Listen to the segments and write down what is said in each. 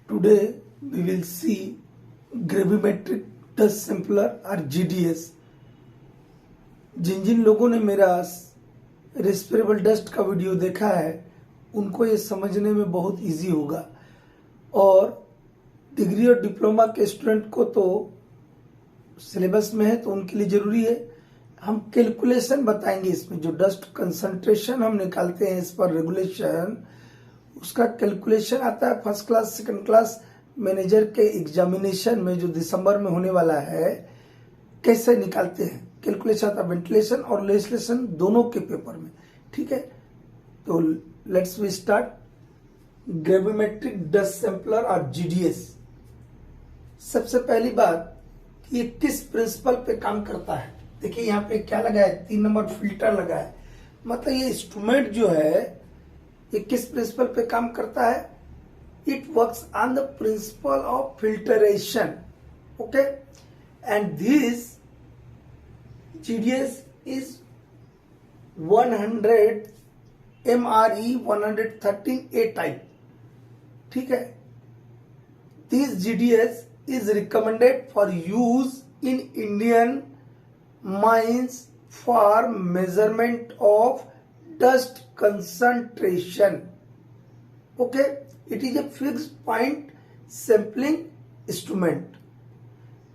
Today we will see gravimetric dust sampler or GDS। जिन जिन लोगों ने मेरा रेस्पिरेबल डस्ट का वीडियो देखा है उनको ये समझने में बहुत इजी होगा, और डिग्री और डिप्लोमा के स्टूडेंट को तो सिलेबस में है तो उनके लिए जरूरी है। हम कैलकुलेशन बताएंगे इसमें, जो डस्ट कंसंट्रेशन हम निकालते हैं इस पर रेगुलेशन, उसका कैलकुलेशन आता है first class second class manager के एग्जामिनेशन में जो दिसंबर में होने वाला है। कैसे निकालते हैं कैलकुलेशन आता है वेंटिलेशन और लेजिस्लेशन दोनों के पेपर में, ठीक है। तो let's we start gravimetric dust sampler और जीडीएस। सबसे पहली बात, ये किस प्रिंसिपल पे काम करता है। देखिए यहाँ पे क्या लगा है, 3 नंबर फिल्टर लगा है, मतलब ये इंस्ट्रूमेंट जो है ये किस प्रिंसिपल पे काम करता है। It works on the principle of filtration, okay, and this GDS is 100 MRE 113A type, ठीक है। This GDS is recommended for use in Indian mines for measurement of dust concentration, okay. It is a fixed point sampling instrument।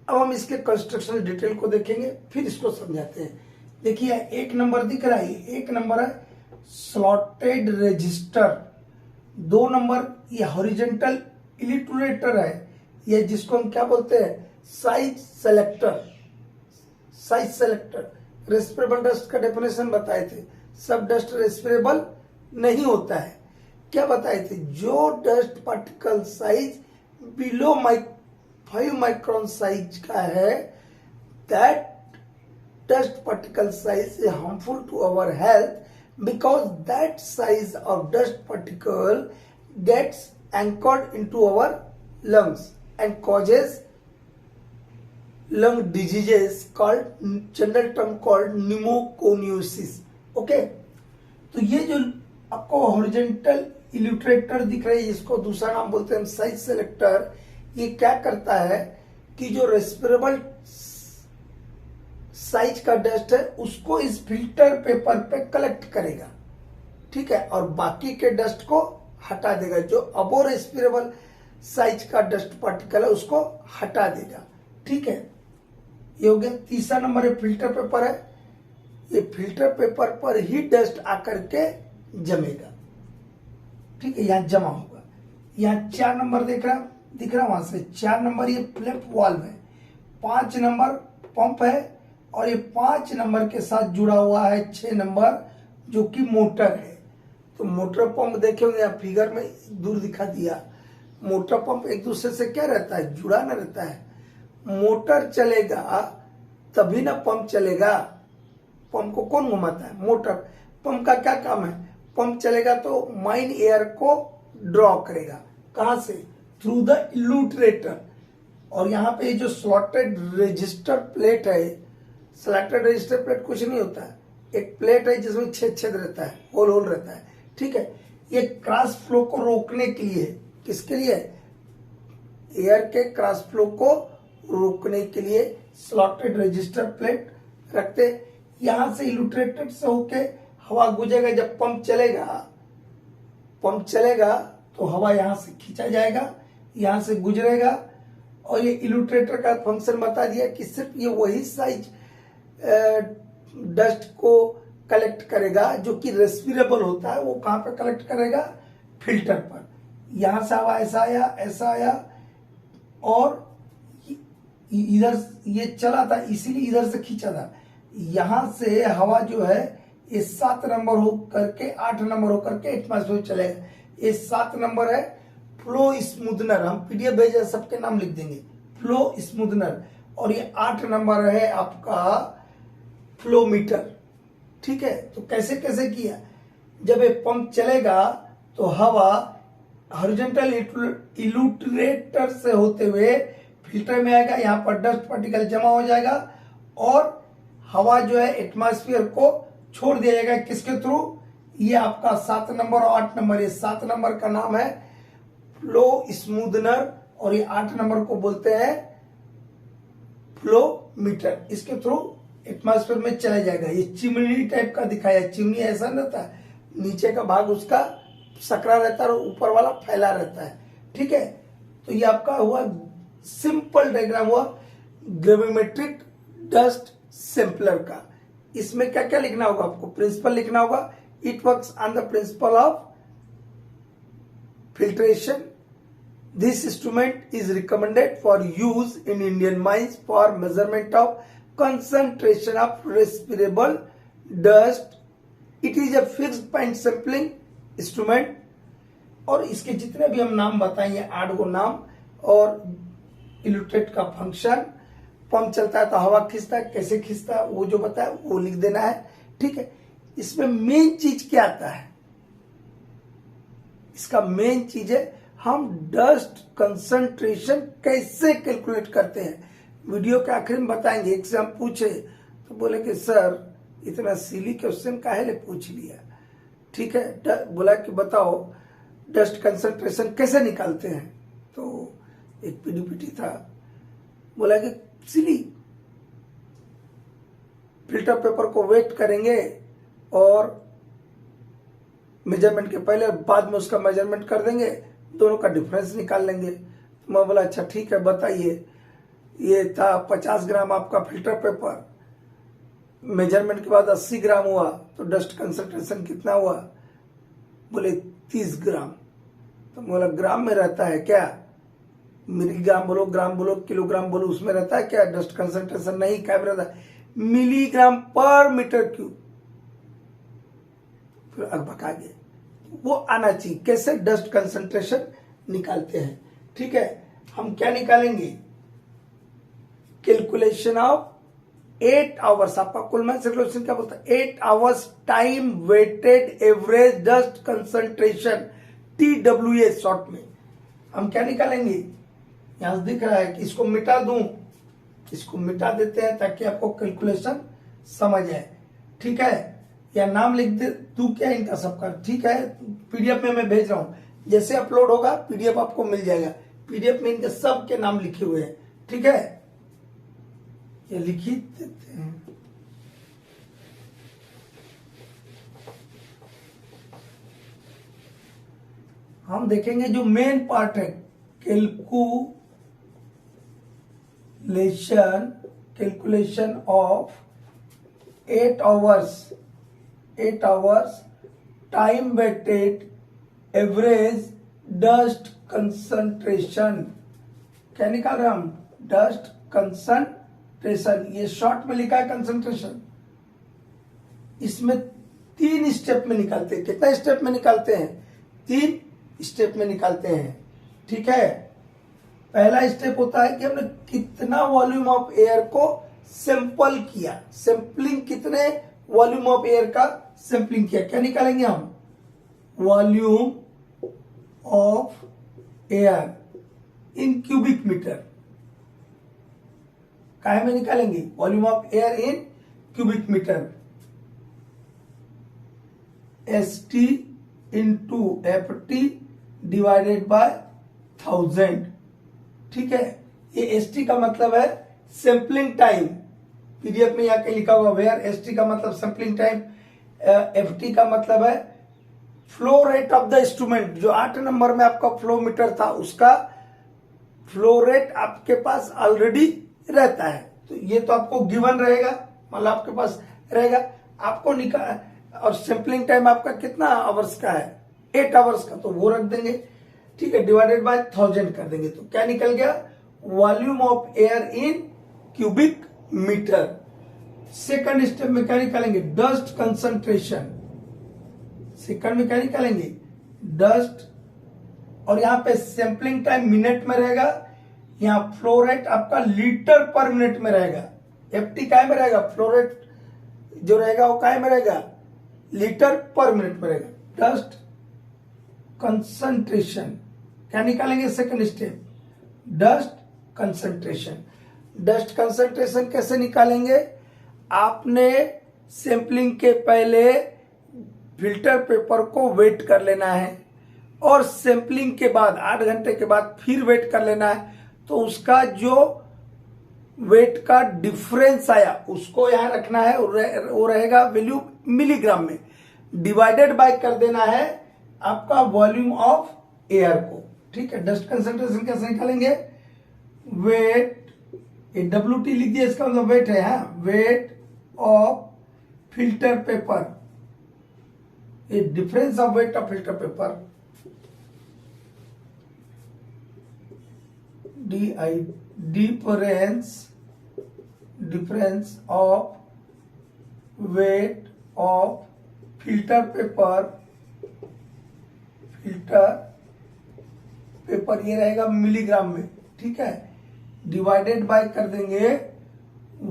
अब हम इसके construction detail को देखेंगे, फिर इसको समझाते हैं। देखिए 1 नंबर दिख रहा है, 1 नंबर है स्लॉटेड रजिस्टर। 2 नंबर ये हॉरिजेंटल इलिटरेटर है, ये जिसको हम क्या बोलते हैं, size selector. Size selector respirable dust का डेफिनेशन बताए थे, सब डस्ट रेस्पिरेबल नहीं होता है। क्या बताए थे, जो dust particle size below 5 micron size का है, that dust particle size is harmful to our health because that size of dust particle gets anchored into our lungs and causes lung diseases called general term called pneumoconiosis, okay। तो ये जो आपको horizontal इल्यूट्रेटर दिख रहा है, इसको दूसरा नाम बोलते हैं साइज सेलेक्टर। ये क्या करता है कि जो रेस्पिरेबल साइज का डस्ट है उसको इस फिल्टर पेपर पे कलेक्ट करेगा, ठीक है, और बाकी के डस्ट को हटा देगा। जो अबो रेस्पिरेबल साइज का डस्ट पार्टिकल है उसको हटा देगा, ठीक है। ये हो गया। तीसरा नंबर है फिल्टर पेपर है। ये फिल्टर पेपर पर ही डस्ट आकर के जमेगा, ठीक है, यहां जमा होगा। यहां 4 नंबर दिख रहा वहां से 4 नंबर ये फ्लैप वाल्व है। 5 नंबर पंप है, और ये 5 नंबर के साथ जुड़ा हुआ है 6 नंबर जो कि मोटर है। तो मोटर पंप देखे होंगे आप फिगर में, दूर दिखा दिया। मोटर पंप एक दूसरे से क्या रहता है, जुड़ा ना रहता है। मोटर चलेगा तभी ना पंप चलेगा। पंप को कौन घुमाता है, मोटर। पंप का क्या काम है, पंप चलेगा तो माइन एयर को ड्रॉ करेगा, कहां से, थ्रू द इल्यूट्रेटर। और यहाँ पे जो स्लॉटेड रजिस्टर प्लेट है, स्लॉटेड रजिस्टर प्लेट कुछ नहीं होता है, एक प्लेट है जिसमें छेद रहता है, होल रहता है, ठीक है। ये क्रॉस फ्लो को रोकने के लिए, किसके लिए, एयर के क्रॉस फ्लो को रोकने के लिए स्लॉटेड रजिस्टर प्लेट रखते। यहां से इल्यूट्रेटर से होके हवा गुजरेगा। जब पंप चलेगा तो हवा यहां से खींचा जाएगा, यहां से गुजरेगा। और ये इल्यूट्रेटर का फंक्शन बता दिया कि सिर्फ ये वही साइज डस्ट को कलेक्ट करेगा जो कि रेस्पिरेबल होता है। वो कहां पे कलेक्ट करेगा, फिल्टर पर। यहां से हवा ऐसा आया और इधर ये चला था, इसीलिए इधर से खींचा था। यहां से हवा जो है ये 7 नंबर हो करके 8 नंबर हो करके एटमॉस्फेयर चलेगा। ये 7 नंबर है फ्लो स्मूथनर, हम पीडीएफ भेजे सबके नाम लिख देंगे, फ्लो स्मूथनर। और ये 8 नंबर है आपका फ्लो मीटर, ठीक है। तो कैसे कैसे किया, जब ये पंप चलेगा तो हवा हॉरिजॉन्टल इल्यूट्रेटर से होते हुए फिल्टर में आएगा, यहाँ पर डस्ट पार्टिकल जमा हो जाएगा और हवा जो है एटमॉस्फेयर को छोड़ दिया जाएगा। किसके थ्रू, ये आपका 7 नंबर और 8 नंबर, ये 7 नंबर का नाम है फ्लो स्मूदनर, और ये 8 नंबर को बोलते हैं फ्लो मीटर। इसके थ्रू एटमॉस्फेयर में चला जाएगा। ये चिमनी टाइप का दिखाया, चिमनी ऐसा रहता है, नीचे का भाग उसका सकरा रहता है और ऊपर वाला फैला रहता है। ठीक है, तो ये आपका हुआ सिंपल डायग्राम हुआ ग्रेविमेट्रिक डस्ट सैंपलर का। इसमें क्या क्या लिखना होगा आपको? प्रिंसिपल लिखना होगा। It works on the principle of filtration. This instrument is recommended for use in Indian mines for measurement of concentration of respirable dust. It is a fixed point sampling instrument. और इसके जितने भी हम नाम बताएंगे, 8 गो नाम, और इल्यूट्रेट का फंक्शन, पंप चलता है तो हवा खींचता है, कैसे खींचता है वो जो बताया वो लिख देना है। ठीक है, इसमें मेन चीज क्या आता है? इसका मेन चीज है हम डस्ट कंसंट्रेशन कैसे कैलकुलेट करते हैं। वीडियो के आखिर में बताएंगे। एक से हम पूछे तो बोले कि सर इतना सिली क्वेश्चन काहे ले पूछ लिया। ठीक है, बोला कि बताओ डस्ट कंसंट्रेशन कैसे निकालते हैं। तो एक पीडीपीटी था, बोला कि सिली फिल्टर पेपर को वेट करेंगे और मेजरमेंट के पहले बाद में उसका मेजरमेंट कर देंगे, दोनों का डिफरेंस निकाल लेंगे। तो मैं बोला अच्छा ठीक है बताइए। ये था 50 ग्राम आपका फिल्टर पेपर, मेजरमेंट के बाद 80 ग्राम हुआ, तो डस्ट कंसंट्रेशन कितना हुआ? बोले 30 ग्राम। तो बोला ग्राम में रहता है क्या? मिलीग्राम बोलो, ग्राम बोलो, किलोग्राम बोलो, उसमें रहता है क्या डस्ट कंसंट्रेशन? नहीं, क्या रहता है? Milligram per metre cube. फिर अकबका गए, वो आना चाहिए कैसे डस्ट कंसंट्रेशन निकालते हैं। ठीक है, हम क्या निकालेंगे? Calculation of 8 hours. आपका कुलमैन कैलकुलेशन क्या बोलता है? 8 hours time weighted average dust concentration, TWA short में। हम क्या निकालेंगे? यहां दिख रहा है कि इसको मिटा दूं, इसको मिटा देते हैं ताकि आपको कैलकुलेशन समझ आए। ठीक है, या नाम लिख दे तू क्या इनका सबका। ठीक है, पीडीएफ में मैं भेज रहा हूं, जैसे अपलोड होगा पीडीएफ आपको मिल जाएगा। पीडीएफ में इनके सब के नाम लिखे हुए हैं। ठीक है, ये लिख ही देते हैं। हम देखेंगे जो मेन पार्ट है calculation of 8 hours time weighted average dust concentration. क्या निकाल रहे हैं हम? Dust concentration. ये शॉर्ट में लिखा है कंसंट्रेशन। इसमें 3 स्टेप में निकालते हैं। कितना स्टेप में निकालते हैं? 3 स्टेप में निकालते हैं। ठीक है, पहला स्टेप होता है कि हमने कितना वॉल्यूम ऑफ एयर को सैंपल किया। सैंपलिंग, कितने वॉल्यूम ऑफ एयर का सैंपलिंग किया। क्या निकालेंगे हम? Volume of air in cubic metre. काय में निकालेंगे? Volume of air in cubic metre. ST into FT divided by 1000। ठीक है, ये ST का मतलब है सैंपलिंग टाइम। पीडीएफ में यहाँ कहीं लिखा हुआ वेयर। ST का मतलब सैंपलिंग टाइम, FT का मतलब है flow rate of the instrument. जो 8 नंबर में आपका फ्लो मीटर था उसका फ्लो रेट आपके पास ऑलरेडी रहता है। तो ये तो आपको गिवन रहेगा, मतलब आपके पास रहेगा। आपको निकाल, और सैंपलिंग टाइम आपका कितना आवर्स का है? 8 आवर्स का, तो वो रख देंगे। ठीक है, डिवाइडेड बाय 1000 कर देंगे। तो क्या निकल गया? Volume of air in cubic metre. Second step में क्या निकालेंगे? Dust concentration. सेकंड में क्या निकालेंगे? डस्ट, और यहां पे सैंपलिंग टाइम मिनट में रहेगा, यहां फ्लो रेट आपका लीटर पर मिनट में रहेगा। FT काय में रहेगा? फ्लो रेट जो रहेगा वो काय में रहेगा? लीटर पर मिनट में रहेगा। डस्ट कंसंट्रेशन क्या निकालेंगे? Second step dust concentration. Dust concentration कैसे निकालेंगे? आपने सैंपलिंग के पहले फिल्टर पेपर को वेट कर लेना है। और सैंपलिंग के बाद 8 घंटे के बाद फिर वेट कर लेना है, तो उसका जो वेट का डिफरेंस आया उसको यहां रखना है, वो रहेगा वैल्यू मिलीग्राम में, डिवाइडेड बाय कर देना है आपका वॉल्यूम ऑफ एयर को। ठीक है, डस्ट कंसंट्रेशन कैसे निकालेंगे, वेट, ये WT लिख दिया, इसका मतलब वेट है, हाँ, वेट ऑफ फिल्टर पेपर, ये difference of weight of filter paper, difference of weight of filter paper ये रहेगा मिलीग्राम में। ठीक है, डिवाइडेड बाय कर देंगे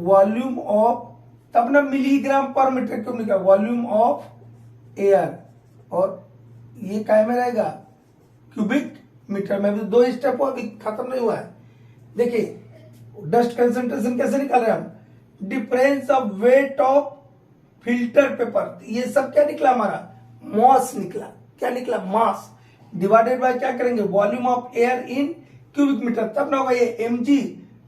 वॉल्यूम ऑफ, तब ना मिलीग्राम पर मीटर क्यूब निकला, वॉल्यूम ऑफ एयर, और ये काय में रहेगा, क्यूबिक मीटर में। भी 2 स्टेप अभी खत्म नहीं हुआ है। देखिए डस्ट कंसंट्रेशन कैसे निकाल रहे हैं हम, difference of weight of filter paper, ये सब क्या निकला हमारा, मॉस निकला। क्या निकला, मास, डिवाइडेड बाय क्या करेंगे, volume of air in cubic metre, तब ना होगा ये mg,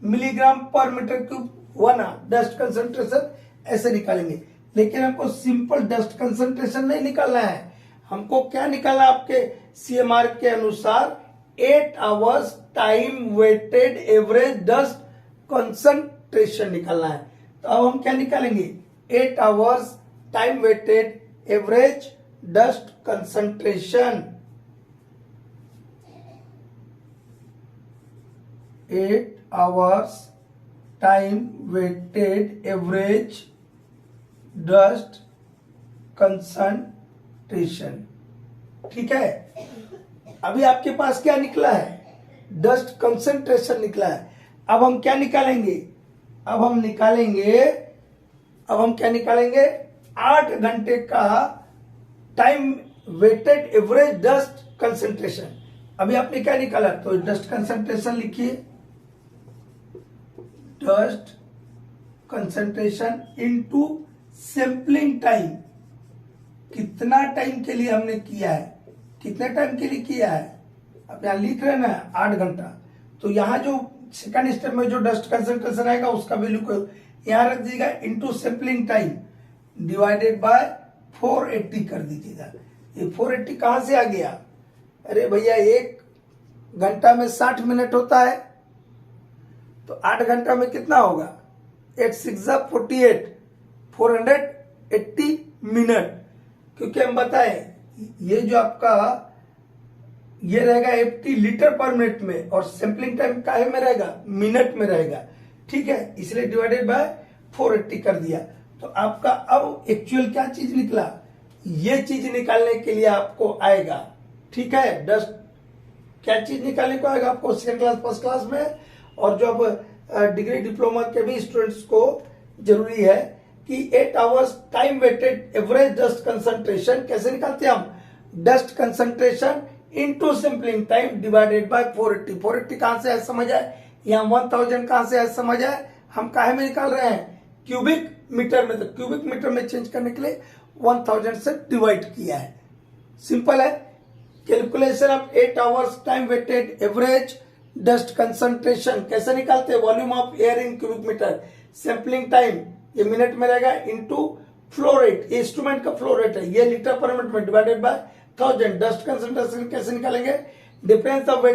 milligram per metre cube हुआ ना, डस्ट कंसंट्रेशन ऐसे निकालेंगे। लेकिन हमको सिंपल डस्ट कंसंट्रेशन नहीं निकालना है, हमको क्या निकालना है, आपके CMR के अनुसार 8 hours time weighted average dust concentration निकालना है। तो अब हम क्या निकालेंगे, 8 hours time weighted average dust concentration, 8 hours time weighted average dust concentration. ठीक है, अभी आपके पास क्या निकला है, डस्ट कंसंट्रेशन निकला है। अब हम क्या निकालेंगे, अब हम क्या निकालेंगे, 8 घंटे का time weighted average dust concentration. अभी आपने क्या निकाला, तो डस्ट कंसंट्रेशन लिखिए, dust concentration into sampling time, कितना टाइम के लिए हमने किया है, कितने टाइम के लिए किया है, अब यहां लिख रहे हैं ना 8 घंटा। तो यहां जो सेकंड स्टेप में जो डस्ट कंसंट्रेशन आएगा उसका वैल्यू को यहां रख दीजिएगा, into sampling time divided by 480 कर दीजिएगा। ये 480 कहां से आ गया, अरे भैया 1 घंटा में 60 मिनट होता है, तो 8 घंटा में कितना होगा, 8 6 48, 480 मिनट। क्योंकि हम बताएं ये जो आपका ये रहेगा 80 लीटर पर मिनट में, और सैंपलिंग टाइम काहे में रहेगा, मिनट में रहेगा। ठीक है, इसलिए डिवाइडेड बाय 480 कर दिया। तो आपका अब एक्चुअल क्या चीज निकला, ये चीज निकालने के लिए आपको आएगा। ठीक है, डस्ट क्या चीज निकालने को आएगा आपको सेकंड क्लास फर्स्ट क्लास में, और जो अब डिग्री डिप्लोमा के भी स्टूडेंट्स को जरूरी है कि 8 hours time weighted average dust concentration कैसे निकालते हैं हम, dust concentration into sampling time divided by 480। 480 कहां से है समझ आए, यहाँ 1000 कहां से है समझ आए, हम काहे में निकाल रहे हैं, क्यूबिक मीटर में, तो क्यूबिक मीटर में चेंज करने के लिए 1000 से डिवाइड किया है। सिंपल है, calculation of 8 hours time weighted average dust concentration कैसे निकालते हैं, volume of air in cubic metre, sampling time ये मिनट में रहेगा, इनटू फ्लो रेट, ये इंस्ट्रूमेंट का फ्लो रेट है, ये लीटर पर मिनट में, डिवाइडेड बाय 1000। डस्ट कंसंट्रेशन कैसे निकालेंगे, difference of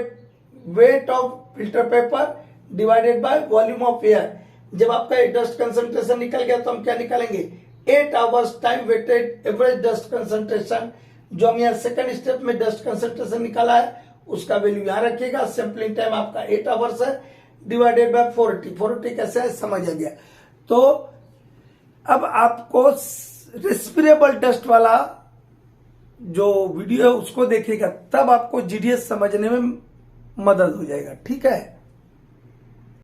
weight of filter paper divided by volume of air. जब आपका डस्ट कंसंट्रेशन निकल गया तो हम क्या निकालेंगे, 8 hours time weighted average dust concentration, जो हम यहाँ सेकंड स्टेप में डस्ट कंसंट्रेशन निकाला है उसका वैल्यू यहाँ रखिएगा। सैंपलिंग टाइम आपका 8 आवर्स है, डिवाइडेड बाय 480। 480 कैसे है समझ आ गया। तो अब आपको रेस्पिरेबल डस्ट वाला जो वीडियो है उसको देखिएगा, तब आपको GDS समझने में मदद हो जाएगा। ठीक है।